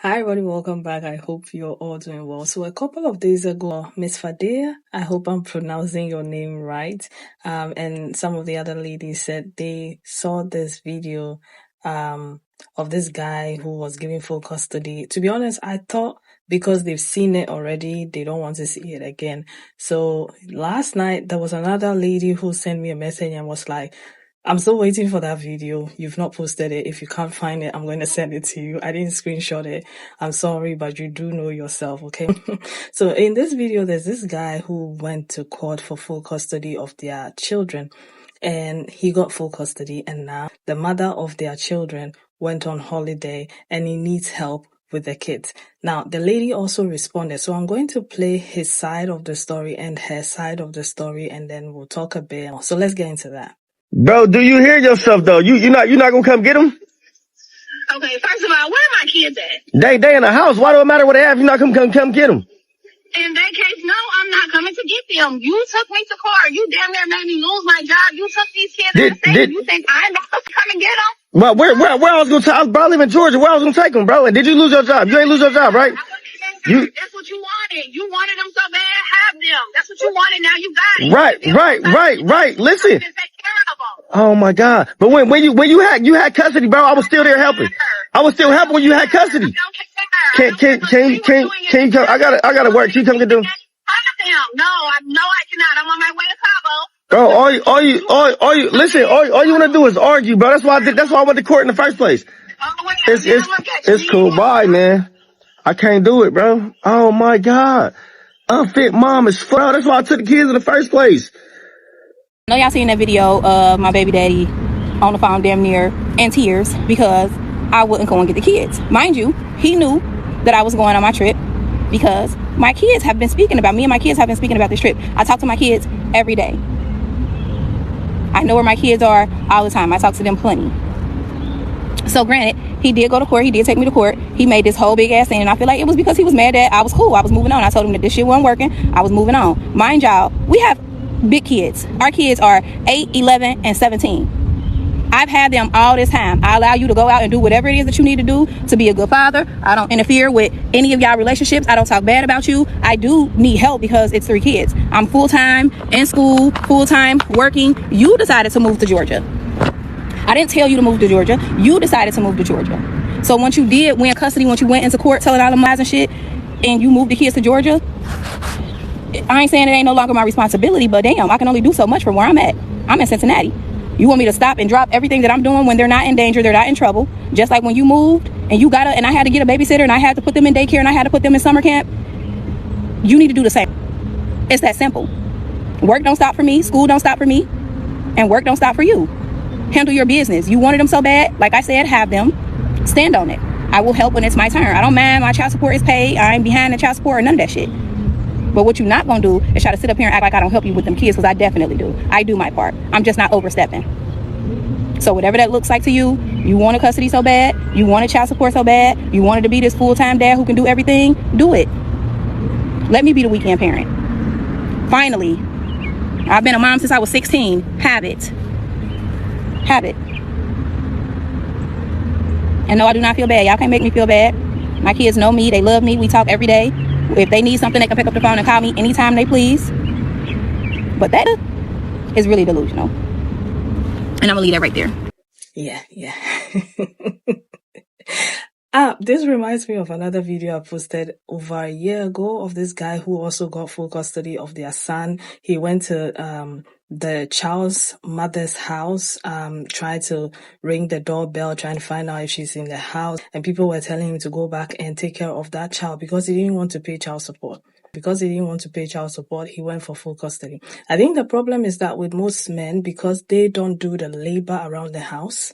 Hi, everybody. Welcome back. I hope you're all doing well. So, a couple of days ago, Miss Fadea, I hope I'm pronouncing your name right. And some of the other ladies said they saw this video of this guy who was given full custody. To be honest, I thought because they've seen it already, they don't want to see it again. So, last night, there was another lady who sent me a message and was like, I'm still waiting for that video. You've not posted it. If you can't find it, I'm going to send it to you. I didn't screenshot it. I'm sorry, but you do know yourself, okay? So in this video, there's this guy who went to court for full custody of their children, and he got full custody, and now the mother of their children went on holiday and he needs help with the kids. Now, the lady also responded. So I'm going to play his side of the story and her side of the story, and then we'll talk a bit. So let's get into that. Bro, do you hear yourself though? You're not gonna come get them? Okay, first of all, where are my kids at? They in the house. Why do it matter what they have? You're not come get them. In that case, no, I'm not coming to get them. You took me to court. You damn near made me lose my job. You took these kids out of state. You think I'm not supposed to come and get them? Well, where I was gonna take? I was probably in Georgia. Where I was gonna take them, bro? And did you lose your job? You ain't lose your job, right? That's what you wanted. You wanted them so bad. Have them. That's what you wanted. Now you got it. Right. Listen. Oh my God! But when you had custody, bro, I was still there helping. I was still helping when you had custody. Can you come? I gotta work. Can you come get them? No, I cannot. I'm on my way to Cabo. Bro, all you listen, all you wanna do is argue, bro. That's why I went to court in the first place. It's cool. Bye, man. I can't do it, bro. Oh my God. Unfit mom is fuck. That's why I took the kids in the first place. I know y'all seen that video of my baby daddy on the phone damn near in tears because I wouldn't go and get the kids. Mind you, he knew that I was going on my trip because my kids have been speaking about me and my kids have been speaking about this trip. I talk to my kids every day. I know where my kids are all the time. I talk to them plenty. So granted, he did go to court. He did take me to court. He made this whole big ass thing. And I feel like it was because he was mad that I was cool. I was moving on. I told him that this shit wasn't working. I was moving on. Mind y'all, we have big kids. Our kids are 8, 11, and 17. I've had them all this time. I allow you to go out and do whatever it is that you need to do to be a good father. I don't interfere with any of y'all relationships. I don't talk bad about you. I do need help because it's 3 kids. I'm full-time in school, full-time working. You decided to move to Georgia. I didn't tell you to move to Georgia. You decided to move to Georgia. So once you did win custody, once you went into court telling all them lies and shit, and you moved the kids to Georgia, I ain't saying it ain't no longer my responsibility, but damn, I can only do so much from where I'm at. I'm in Cincinnati. You want me to stop and drop everything that I'm doing when they're not in danger, they're not in trouble, just like when you moved and I had to get a babysitter and I had to put them in daycare and I had to put them in summer camp. You need to do the same. It's that simple. Work don't stop for me, school don't stop for me, and work don't stop for you. Handle your business. You wanted them so bad, like I said, have them. Stand on it. I will help when it's my turn. I don't mind my child support is paid. I ain't behind the child support or none of that shit. But what you're not gonna do is try to sit up here and act like I don't help you with them kids, because I definitely do. I do my part. I'm just not overstepping. So whatever that looks like to you, you want a custody so bad, you want a child support so bad, you wanted to be this full-time dad who can do everything, do it. Let me be the weekend parent. Finally, I've been a mom since I was 16. Have it. And no, I do not feel bad. Y'all can't make me feel bad. My kids know me. They love me. We talk every day. If they need something, they can pick up the phone and call me anytime they please. But that is really delusional. And I'm gonna leave that right there. Yeah. This reminds me of another video I posted over a year ago of this guy who also got full custody of their son. He went to the child's mother's house, tried to ring the doorbell, trying to find out if she's in the house, and people were telling him to go back and take care of that child because he didn't want to pay child support. Because he didn't want to pay child support, he went for full custody. I think the problem is that with most men, because they don't do the labor around the house,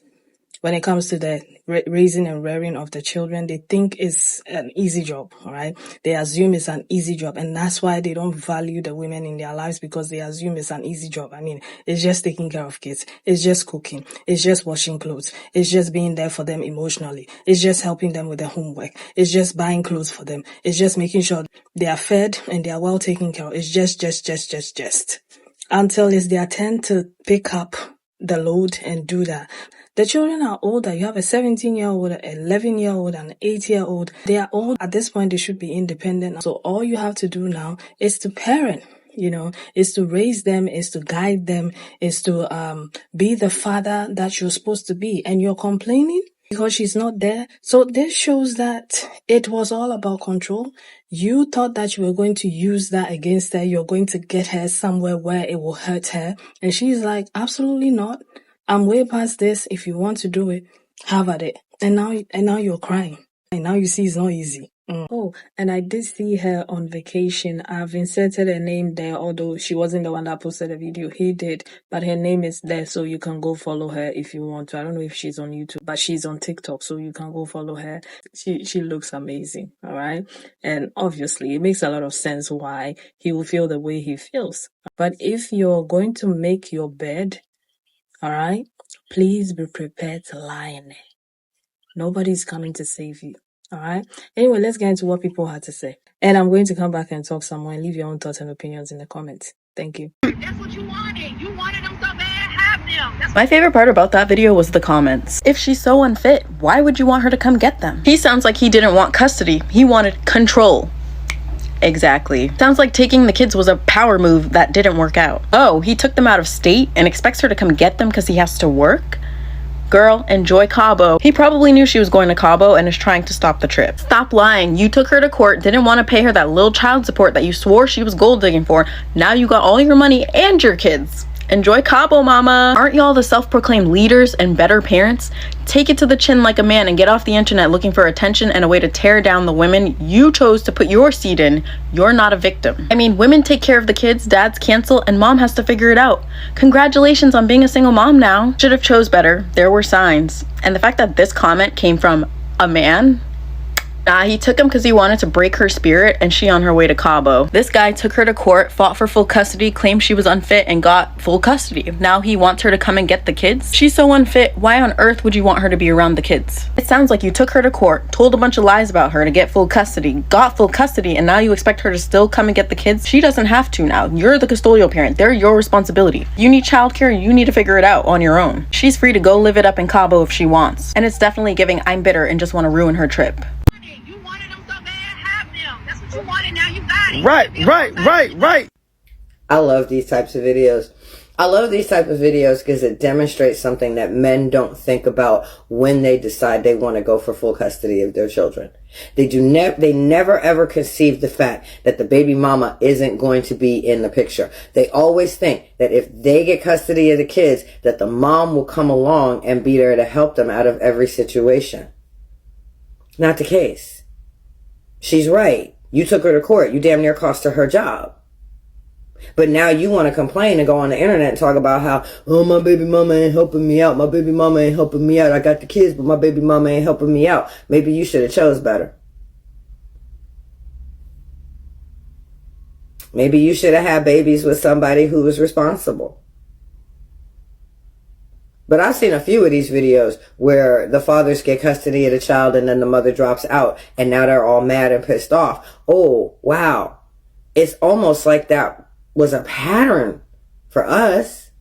when it comes to the raising and rearing of the children, they think it's an easy job, all right? They assume it's an easy job, and that's why they don't value the women in their lives, because they assume it's an easy job. I mean, it's just taking care of kids. It's just cooking. It's just washing clothes. It's just being there for them emotionally. It's just helping them with their homework. It's just buying clothes for them. It's just making sure they are fed and they are well taken care of. It's just. Until it's their turn to pick up the load and do that. The children are older. You have a 17-year-old, an 11-year-old, and an 8-year-old. They are all, at this point, they should be independent. So all you have to do now is to parent. Is to raise them, is to guide them, is to be the father that you're supposed to be. And you're complaining because she's not there. So this shows that it was all about control. You thought that you were going to use that against her. You're going to get her somewhere where it will hurt her. And she's like, absolutely not. I'm way past this. If you want to do it, have at it. And now you're crying. And now you see it's not easy. Oh, and I did see her on vacation. I've inserted her name there, although she wasn't the one that posted the video. He did, but her name is there, so you can go follow her if you want to. I don't know if she's on YouTube, but she's on TikTok, so you can go follow her. She looks amazing, all right? And obviously, it makes a lot of sense why he will feel the way he feels. But if you're going to make your bed, all right, please be prepared to lie in it. Nobody's coming to save you. All right. Anyway, let's get into what people had to say. And I'm going to come back and talk some more and leave your own thoughts and opinions in the comments. Thank you. That's what you wanted. You wanted them so bad. Have them. My favorite part about that video was the comments. If she's so unfit, why would you want her to come get them? He sounds like he didn't want custody. He wanted control. Exactly. Sounds like taking the kids was a power move that didn't work out. Oh, he took them out of state and expects her to come get them because he has to work? Girl, enjoy Cabo. He probably knew she was going to Cabo and is trying to stop the trip. Stop lying. You took her to court, didn't want to pay her that little child support that you swore she was gold digging for. Now you got all your money and your kids. Enjoy Cabo, mama. Aren't y'all the self-proclaimed leaders and better parents? Take it to the chin like a man and get off the internet looking for attention and a way to tear down the women you chose to put your seed in. You're not a victim. I mean, women take care of the kids, dads cancel, and mom has to figure it out. Congratulations on being a single mom now. Should have chose better. There were signs. And the fact that this comment came from a man? Nah, he took him because he wanted to break her spirit and she on her way to Cabo. This guy took her to court, fought for full custody, claimed she was unfit, and got full custody. Now he wants her to come and get the kids? She's so unfit, why on earth would you want her to be around the kids? It sounds like you took her to court, told a bunch of lies about her to get full custody, got full custody, and now you expect her to still come and get the kids? She doesn't have to now. You're the custodial parent. They're your responsibility. You need childcare, you need to figure it out on your own. She's free to go live it up in Cabo if she wants. And it's definitely giving I'm bitter and just want to ruin her trip. You wanted, now you got it. Right. I love these types of videos. I love these type of videos because it demonstrates something that men don't think about when they decide they want to go for full custody of their children. They never ever conceive the fact that the baby mama isn't going to be in the picture. They always think that if they get custody of the kids, that the mom will come along and be there to help them out of every situation. Not the case. She's right. You took her to court. You damn near cost her job. But now you want to complain and go on the internet and talk about how, oh, my baby mama ain't helping me out. My baby mama ain't helping me out. I got the kids, but my baby mama ain't helping me out. Maybe you should have chose better. Maybe you should have had babies with somebody who was responsible. But I've seen a few of these videos where the fathers get custody of the child and then the mother drops out and now they're all mad and pissed off. Oh, wow. It's almost like that was a pattern for us.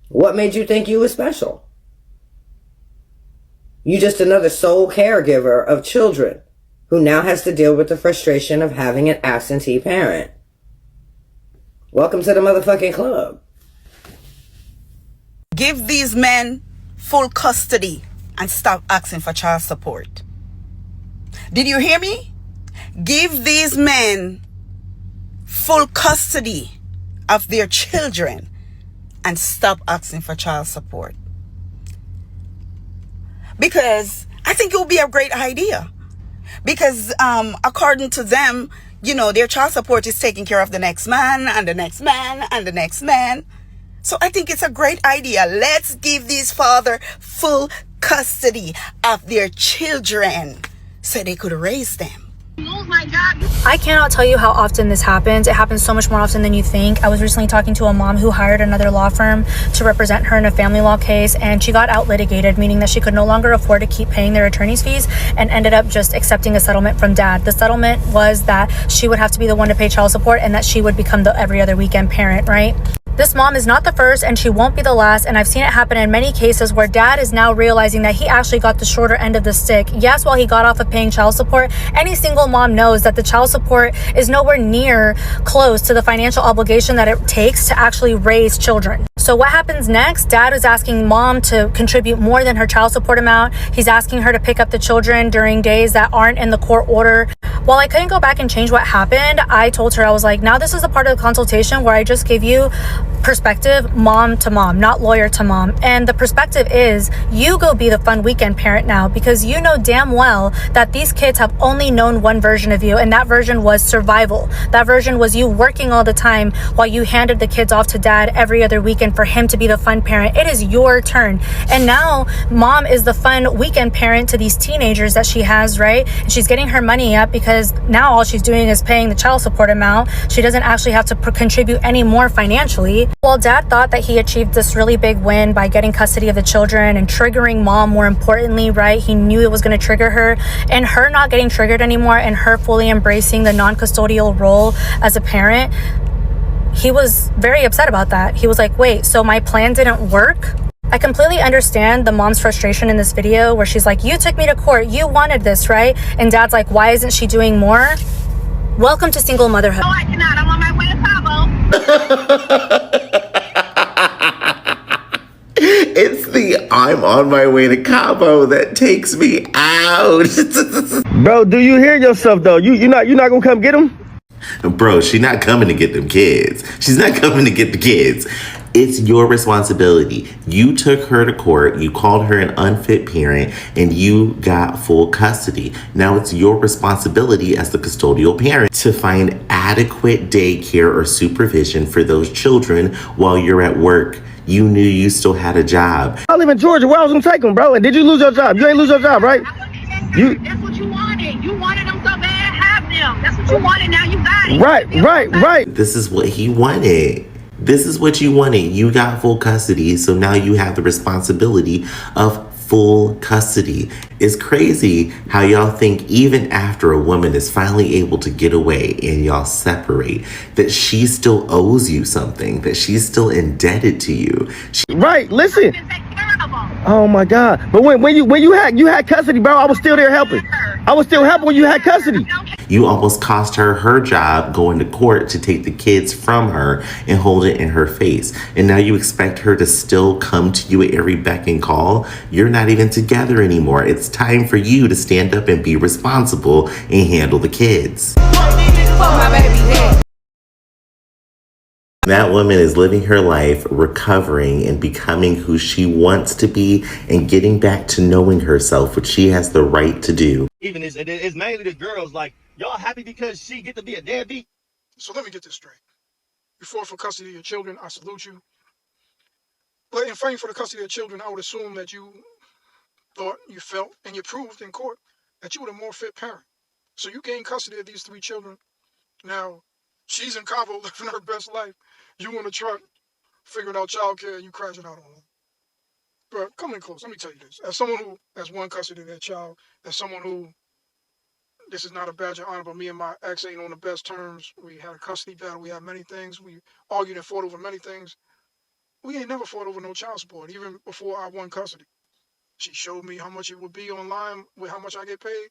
What made you think you were special? You just another sole caregiver of children who now has to deal with the frustration of having an absentee parent. Welcome to the motherfucking club. Give these men full custody and stop asking for child support. Did you hear me? Give these men full custody of their children and stop asking for child support. Because I think it would be a great idea. Because according to them, you know, their child support is taking care of the next man and the next man and the next man. So I think it's a great idea. Let's give these fathers full custody of their children so they could raise them. I cannot tell you how often this happens. It happens so much more often than you think. I was recently talking to a mom who hired another law firm to represent her in a family law case, and she got out litigated, meaning that she could no longer afford to keep paying their attorney's fees and ended up just accepting a settlement from dad. The settlement was that she would have to be the one to pay child support and that she would become the every other weekend parent, right? This mom is not the first and she won't be the last, and I've seen it happen in many cases where dad is now realizing that he actually got the shorter end of the stick. Yes, while he got off of paying child support, any single mom knows that the child support is nowhere near close to the financial obligation that it takes to actually raise children. So what happens next? Dad is asking mom to contribute more than her child support amount. He's asking her to pick up the children during days that aren't in the court order. While I couldn't go back and change what happened, I told her, I was like, now this is a part of the consultation where I just give you perspective mom to mom, not lawyer to mom. And the perspective is you go be the fun weekend parent now, because you know damn well that these kids have only known one version of you, and that version was survival. That version was you working all the time while you handed the kids off to dad every other weekend for him to be the fun parent. It is your turn. And now mom is the fun weekend parent to these teenagers that she has, right? And she's getting her money up because now all she's doing is paying the child support amount. She doesn't actually have to contribute any more financially. While dad thought that he achieved this really big win by getting custody of the children and triggering mom, more importantly, right? He knew it was going to trigger her, and her not getting triggered anymore and her fully embracing the non-custodial role as a parent, he was very upset about that. He was like, wait, so my plan didn't work? I completely understand the mom's frustration in this video where she's like, you took me to court, you wanted this, right? And dad's like, why isn't she doing more? Welcome to single motherhood. No, I cannot. I'm on my way to Cabo. It's the I'm on my way to Cabo that takes me out. Bro, do you hear yourself though? You're not gonna come get him? Bro, she's not coming to get them kids. She's not coming to get the kids. It's your responsibility. You took her to court, you called her an unfit parent, and you got full custody. Now it's your responsibility as the custodial parent to find adequate daycare or supervision for those children while you're at work. You knew you still had a job. I live in Georgia. Where I was gonna take him, bro? And did you lose your job? You ain't lose your job, right? That's what you wanted. You wanted them so bad. Have them. That's what you wanted. Now you got it. Right. This is what he wanted. This is what you wanted. You got full custody, so now you have the responsibility of full custody. It's crazy how y'all think even after a woman is finally able to get away and y'all separate, that she still owes you something, that she's still indebted to you. Right, listen. Oh my God. But when you had custody, bro, I was still there helping. I was still helping when you had custody. You almost cost her job going to court to take the kids from her and hold it in her face. And now you expect her to still come to you at every beck and call? You're not even together anymore. It's time for you to stand up and be responsible and handle the kids. That woman is living her life, recovering and becoming who she wants to be and getting back to knowing herself, which she has the right to do. Even it's mainly the girls, like, y'all happy because she get to be a deadbeat? So let me get this straight. You fought for custody of your children, I salute you. But in fighting for the custody of children, I would assume that you thought, you felt, and you proved in court that you were the more fit parent. So you gained custody of these 3 children. Now, she's in Cabo living her best life. You in a truck, figuring out childcare, and you crashing out on her. But come in close, let me tell you this. As someone who has one custody of their child, as someone who, this is not a badge of honor, but me and my ex ain't on the best terms. We had a custody battle. We had many things. We argued and fought over many things. We ain't never fought over no child support, even before I won custody. She showed me how much it would be online with how much I get paid.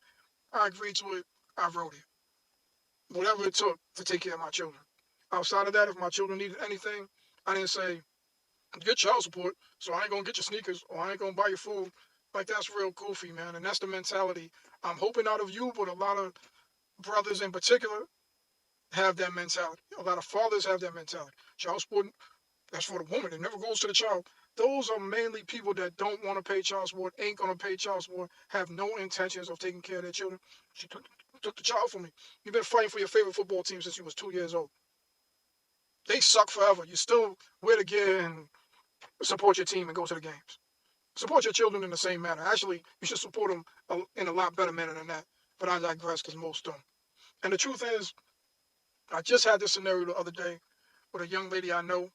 I agreed to it. I wrote it. Whatever it took to take care of my children. Outside of that, if my children needed anything, I didn't say, get child support, so I ain't gonna get your sneakers or I ain't gonna buy your food. Like, that's real goofy, man. And that's the mentality I'm hoping out of you, but a lot of brothers in particular have that mentality. A lot of fathers have that mentality. Child support, that's for the woman. It never goes to the child. Those are mainly people that don't want to pay child support, ain't going to pay child support, have no intentions of taking care of their children. She took the child from me. You've been fighting for your favorite football team since you was 2 years old. They suck forever. You still wear the gear and support your team and go to the games. Support your children in the same manner. Actually, you should support them in a lot better manner than that. But I digress because most don't. And the truth is, I just had this scenario the other day with a young lady I know.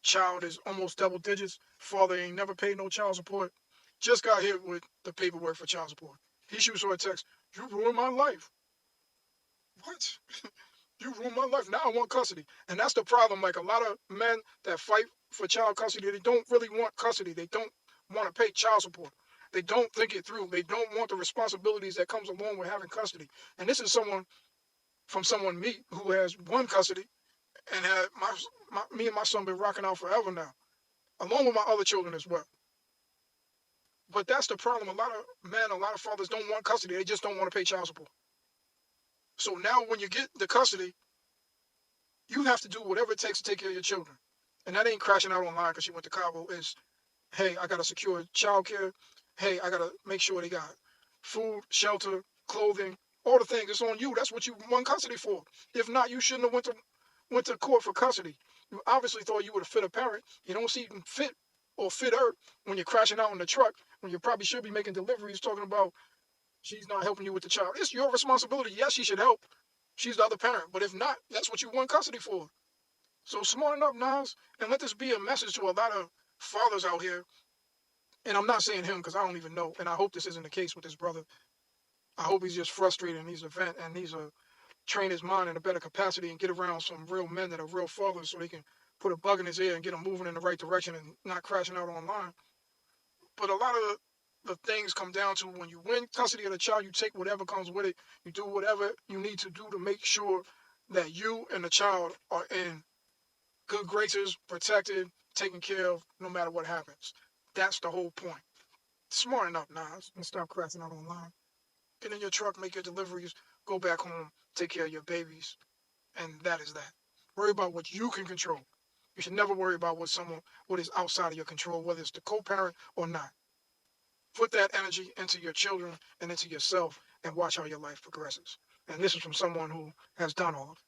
Child is almost double digits. Father ain't never paid no child support. Just got hit with the paperwork for child support. He shoots her a text, you ruined my life. What? You ruined my life. Now I want custody. And that's the problem. Like a lot of men that fight for child custody, they don't really want custody. They don't want to pay child support. They don't think it through. They don't want the responsibilities that comes along with having custody. And this is someone me who has one custody and had me and my son been rocking out forever now, along with my other children as well. But that's the problem. A lot of men, a lot of fathers don't want custody. They just don't want to pay child support. So now when you get the custody, you have to do whatever it takes to take care of your children. And that ain't crashing out online because she went to Cabo. It's, hey, I got to secure childcare. Hey, I got to make sure they got food, shelter, clothing, all the things. It's on you. That's what you won custody for. If not, you shouldn't have went to court for custody. You obviously thought you would have fit a parent. You don't seem fit or fitter when you're crashing out in the truck, when you probably should be making deliveries, talking about she's not helping you with the child. It's your responsibility. Yes, she should help. She's the other parent. But if not, that's what you won custody for. So smarten up, Nas, and let this be a message to a lot of fathers out here. And I'm not saying him because I don't even know. And I hope this isn't the case with his brother. I hope he's just frustrated and he's a vent and he's a train his mind in a better capacity and get around some real men that are real fathers so they can put a bug in his ear and get him moving in the right direction and not crashing out online. But a lot of the things come down to when you win custody of the child, you take whatever comes with it. You do whatever you need to do to make sure that you and the child are in good graces, protected, taken care of, no matter what happens. That's the whole point. Smarten up, Nas, and stop crashing out online. Get in your truck, make your deliveries, go back home, take care of your babies, and that is that. Worry about what you can control. You should never worry about what is outside of your control, whether it's the co-parent or not. Put that energy into your children and into yourself and watch how your life progresses. And this is from someone who has done all of it.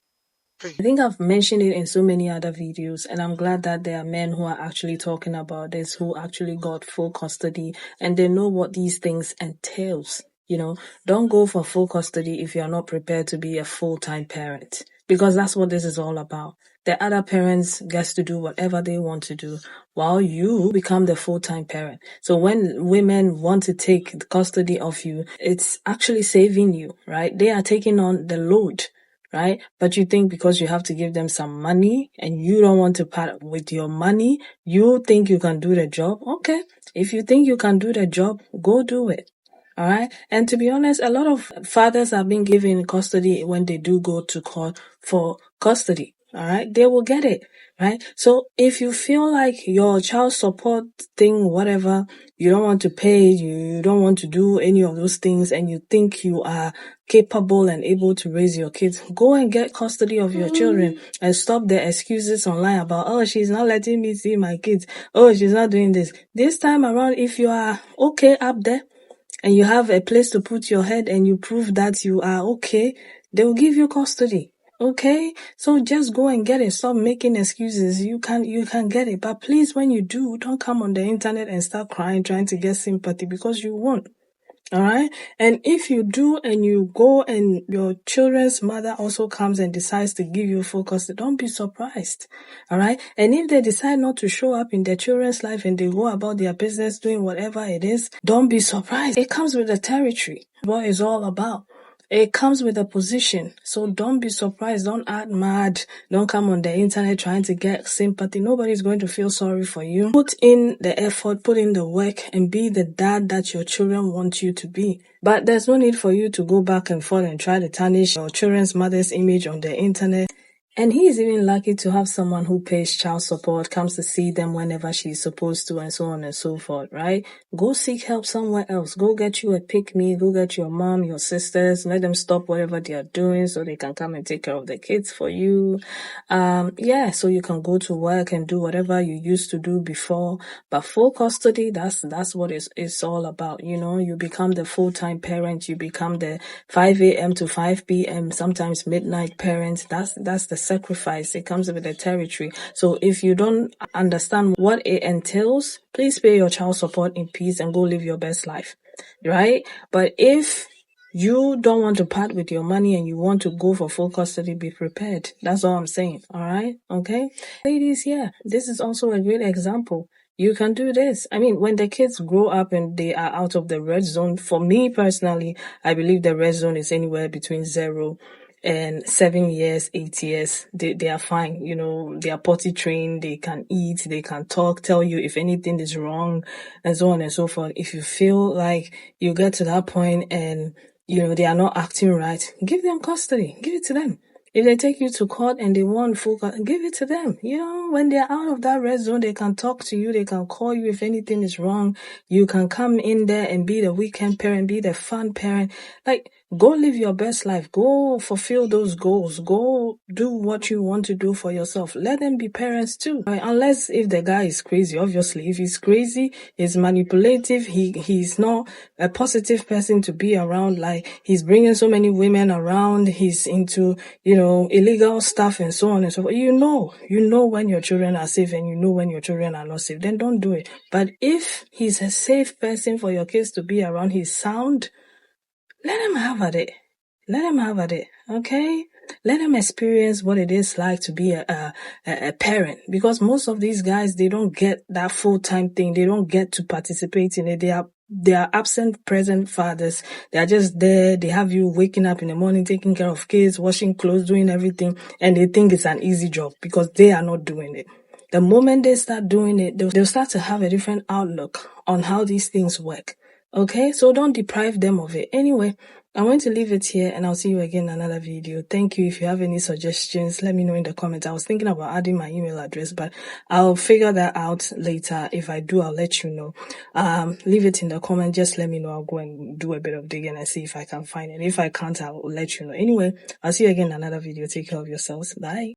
Peace. I think I've mentioned it in so many other videos, and I'm glad that there are men who are actually talking about this, who actually got full custody, and they know what these things entails. You know, don't go for full custody if you're not prepared to be a full-time parent, because that's what this is all about. The other parents gets to do whatever they want to do while you become the full-time parent. So when women want to take custody of you, it's actually saving you, right? They are taking on the load, right? But you think because you have to give them some money and you don't want to part with your money, you think you can do the job? Okay. If you think you can do the job, go do it. All right. And to be honest, a lot of fathers are being given custody when they do go to court for custody. All right. They will get it. Right. So if you feel like your child support thing, whatever, you don't want to pay, you don't want to do any of those things, and you think you are capable and able to raise your kids, go and get custody of your children and stop the excuses online about, oh, she's not letting me see my kids. Oh, she's not doing this. This time around, if you are okay up there, and you have a place to put your head and you prove that you are okay, they will give you custody. Okay? So just go and get it. Stop making excuses. You can get it. But please, when you do, don't come on the internet and start crying, trying to get sympathy, because you won't. All right. And if you do and you go and your children's mother also comes and decides to give you full custody, don't be surprised. All right. And if they decide not to show up in their children's life and they go about their business doing whatever it is, don't be surprised. It comes with the territory. What it's all about. It comes with a position. So don't be surprised. Don't act mad. Don't come on the internet trying to get sympathy. Nobody's going to feel sorry for you. Put in the effort, put in the work, and be the dad that your children want you to be. But there's no need for you to go back and forth and try to tarnish your children's mother's image on the internet. And he's even lucky to have someone who pays child support, comes to see them whenever she's supposed to, and so on and so forth, right? Go seek help somewhere else. Go get you a pick-me. Go get your mom, your sisters. Let them stop whatever they are doing so they can come and take care of the kids for you. So you can go to work and do whatever you used to do before. But full custody, that's what it's all about. You know, you become the full-time parent. You become the 5 a.m. to 5 p.m., sometimes midnight parent. That's the sacrifice. It comes with the territory. So if you don't understand what it entails, please pay your child support in peace and go live your best life, right? But if you don't want to part with your money and you want to go for full custody, be prepared. That's all I'm saying. All right? Okay? Ladies, yeah, this is also a great example. You can do this. I mean, when the kids grow up and they are out of the red zone, for me personally, I believe the red zone is anywhere between 0 and 7 years, 8 years, they are fine. You know, they are potty trained, they can eat, they can talk, tell you if anything is wrong, and so on and so forth. If you feel like you get to that point and, you know, they are not acting right, give them custody, give it to them. If they take you to court and they want full custody, give it to them. You know, when they're out of that red zone, they can talk to you, they can call you if anything is wrong. You can come in there and be the weekend parent, be the fun parent. Like, go live your best life. Go fulfill those goals. Go do what you want to do for yourself. Let them be parents too. Right? Unless if the guy is crazy, obviously. If he's crazy, he's manipulative, he's not a positive person to be around. Like, he's bringing so many women around. He's into, you know, illegal stuff and so on and so forth. You know when your children are safe and you know when your children are not safe. Then don't do it. But if he's a safe person for your kids to be around, he's sound, let him have at it. Let him have at it, okay? Let him experience what it is like to be a parent. Because most of these guys, they don't get that full-time thing. They don't get to participate in it. They are absent present fathers. They are just there. They have you waking up in the morning, taking care of kids, washing clothes, doing everything. And they think it's an easy job because they are not doing it. The moment they start doing it, they'll start to have a different outlook on how these things work. Okay, so don't deprive them of it. Anyway, I'm going to leave it here and I'll see you again in another video. Thank you. If you have any suggestions, let me know in the comments. I was thinking about adding my email address, but I'll figure that out later. If I do, I'll let you know. Leave it in the comment. Just let me know. I'll go and do a bit of digging and see if I can find it. If I can't, I'll let you know. Anyway, I'll see you again in another video. Take care of yourselves. Bye.